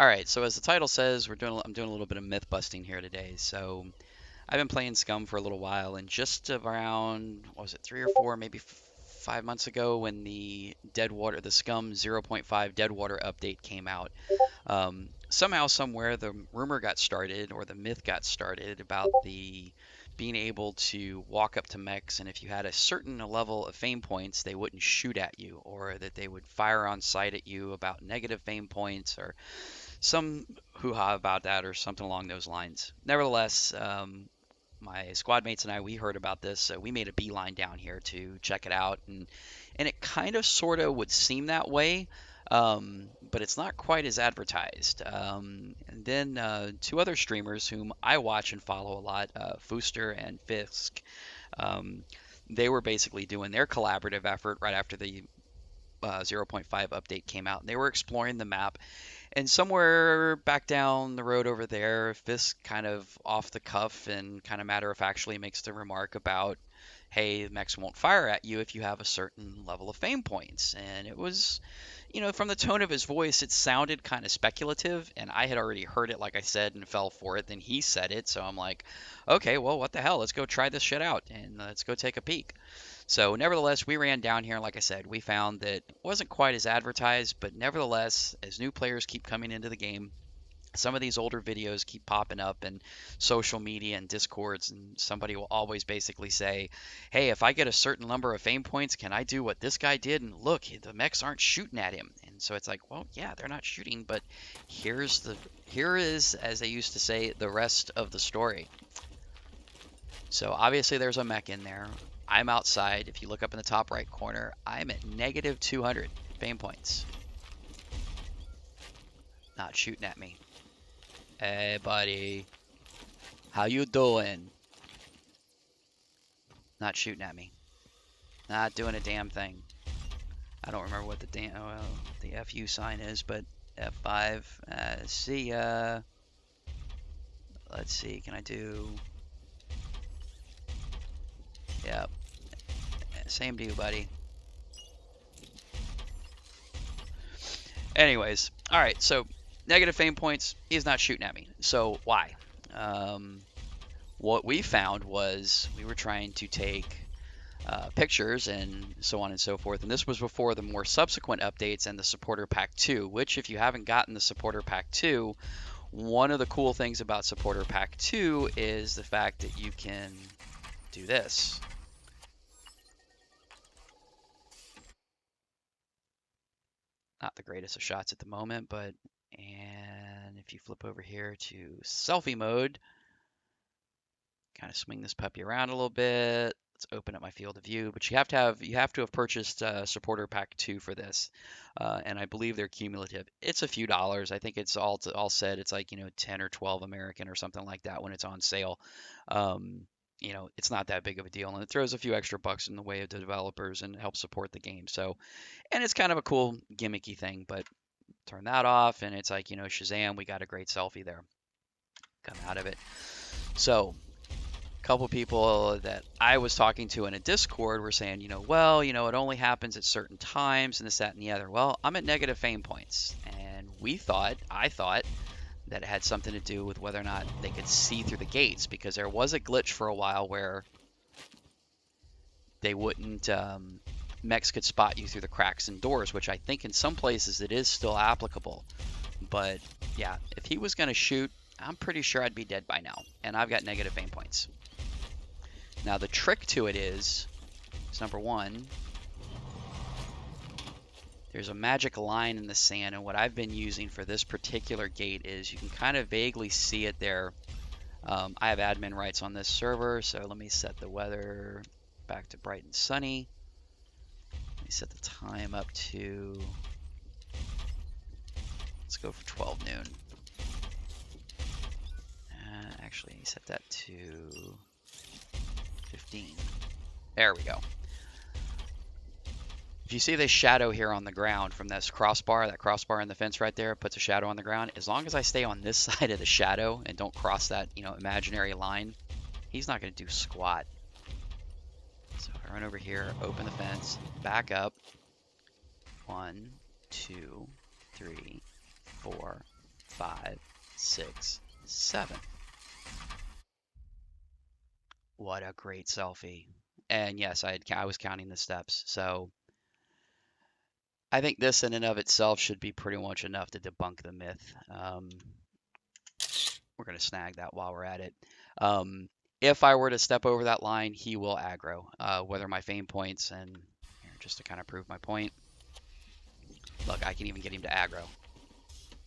All right, so as the title says, I'm doing a little bit of myth busting here today. So I've been playing Scum for a little while, and just around, what was it, 3 or 4, maybe 5 months ago, when the Scum 0.5 Deadwater update came out, somehow, somewhere, the rumor got started, or the myth got started, about the being able to walk up to mechs, and if you had a certain level of fame points, they wouldn't shoot at you, or that they would fire on sight at you about negative fame points, or some hoo-ha about that, or something along those lines. Nevertheless, my squad mates and I, we heard about this, so we made a beeline down here to check it out, and it kind of sort of would seem that way, but it's not quite as advertised. And then two other streamers whom I watch and follow a lot, Fooster and Fisk, um, they were basically doing their collaborative effort right after the 0.5 update came out, and they were exploring the map. And somewhere back down the road over there, Fisk kind of off the cuff and kind of matter of factually makes the remark about, hey, mechs won't fire at you if you have a certain level of fame points. And it was, from the tone of his voice, it sounded kind of speculative. And I had already heard it, like I said, and fell for it. Then he said it. So I'm like, okay, well, what the hell? Let's go try this shit out and let's go take a peek. So, nevertheless, we ran down here, and like I said, we found that it wasn't quite as advertised, but nevertheless, as new players keep coming into the game, some of these older videos keep popping up in social media and discords, and somebody will always basically say, hey, if I get a certain number of fame points, can I do what this guy did? And look, the mechs aren't shooting at him. And so it's like, well, yeah, they're not shooting, but here is, as they used to say, the rest of the story. So obviously there's a mech in there. I'm outside. If you look up in the top right corner, I'm at negative 200 fame points. Not shooting at me. Hey, buddy. How you doing? Not shooting at me. Not doing a damn thing. I don't remember what the FU sign is, but F5. See ya. Let's see. Can I do? Yep. Same to you, buddy. Anyways, all right. So negative fame points. He's not shooting at me. So why? What we found was we were trying to take pictures and so on and so forth. And this was before the more subsequent updates and the Supporter Pack 2, which, if you haven't gotten the Supporter Pack 2, one of the cool things about Supporter Pack 2 is the fact that you can do this. Not the greatest of shots at the moment, but and if you flip over here to selfie mode, kind of swing this puppy around a little bit. Let's open up my field of view, but you have to have purchased Supporter Pack 2 for this, and I believe they're cumulative. It's a few dollars. I think it's all said. It's like 10 or 12 American or something like that when it's on sale. It's not that big of a deal, and it throws a few extra bucks in the way of the developers and helps support the game. So, and it's kind of a cool gimmicky thing. But turn that off, and it's like Shazam, we got a great selfie there. Come out of it. So couple people that I was talking to in a Discord were saying, well, it only happens at certain times and this, that, and the other. Well, I'm at negative fame points. And I thought that it had something to do with whether or not they could see through the gates, because there was a glitch for a while where they wouldn't, mechs could spot you through the cracks and doors, which I think in some places it is still applicable. But yeah, if he was going to shoot, I'm pretty sure I'd be dead by now. And I've got negative fame points. Now the trick to it is number one, there's a magic line in the sand, and what I've been using for this particular gate is you can kind of vaguely see it there. I have admin rights on this server, so let me set the weather back to bright and sunny. Let me set the time up to, let's go for 12 noon. Actually, set that to 15. There we go. If you see this shadow here on the ground from this crossbar, that crossbar in the fence right there puts a shadow on the ground. As long as I stay on this side of the shadow and don't cross that, imaginary line, he's not going to do squat. So if I run over here, open the fence, back up. 1, 2, 3, 4, 5, 6, 7. What a great selfie. And yes, I was counting the steps. So I think this in and of itself should be pretty much enough to debunk the myth. We're going to snag that while we're at it. If I were to step over that line, he will aggro. Whether my fame points, and here, just to kind of prove my point. Look, I can even get him to aggro.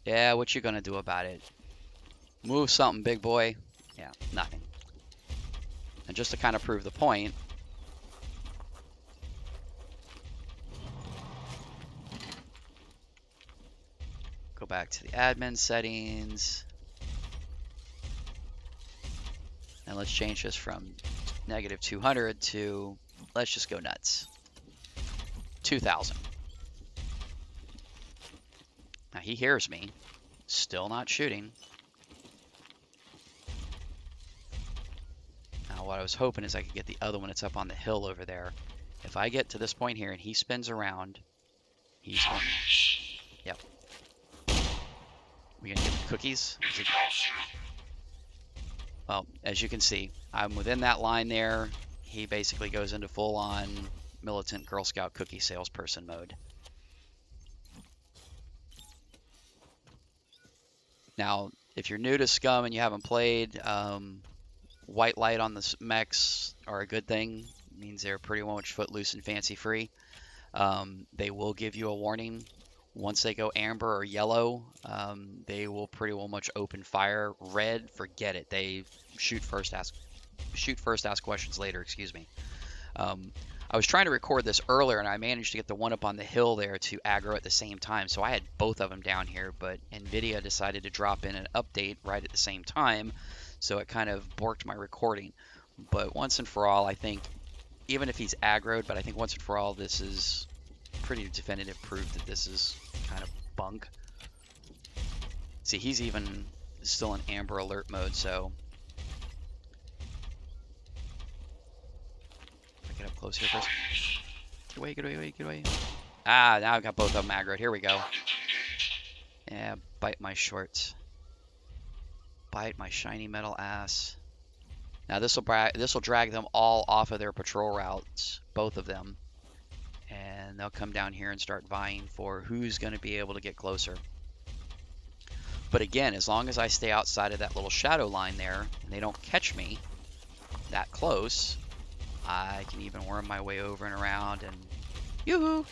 Yeah, what you going to do about it? Move something, big boy. Yeah, nothing. And just to kind of prove the point, go back to the admin settings. And let's change this from -200 to, let's just go nuts. 2,000. Now he hears me. Still not shooting. Now what I was hoping is I could get the other one that's up on the hill over there. If I get to this point here and he spins around, he's going. Yep. We gonna get the cookies? Well, as you can see, I'm within that line there. He basically goes into full-on militant Girl Scout cookie salesperson mode. Now, if you're new to SCUM and you haven't played, white light on the mechs are a good thing. It means they're pretty much footloose and fancy-free. They will give you a warning. Once they go amber or yellow, they will pretty well much open fire. Red, forget it. They shoot first, ask questions later. Excuse me. I was trying to record this earlier, and I managed to get the one up on the hill there to aggro at the same time. So I had both of them down here, but NVIDIA decided to drop in an update right at the same time, so it kind of borked my recording. But once and for all, I think, even if he's aggroed, but I think once and for all, this is pretty definitive proof that this is kind of bunk. See, he's even still in amber alert mode, so if I get up close here first. Get away, get away, get away. Ah, now I've got both of them aggroed. Here we go. Yeah, bite my shorts. Bite my shiny metal ass. Now this will drag them all off of their patrol routes, both of them. And they'll come down here and start vying for who's going to be able to get closer. But again, as long as I stay outside of that little shadow line there, and they don't catch me that close, I can even worm my way over and around and yoo-hoo!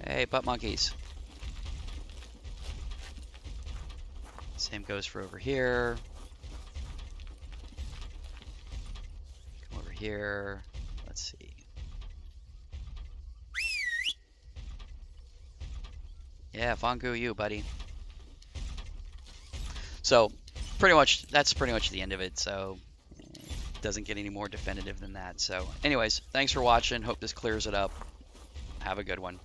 Hey, butt monkeys. Same goes for over here. Come over here. Let's see. Yeah, Fongu, you, buddy. So, that's pretty much the end of it. So, it doesn't get any more definitive than that. So, anyways, thanks for watching. Hope this clears it up. Have a good one.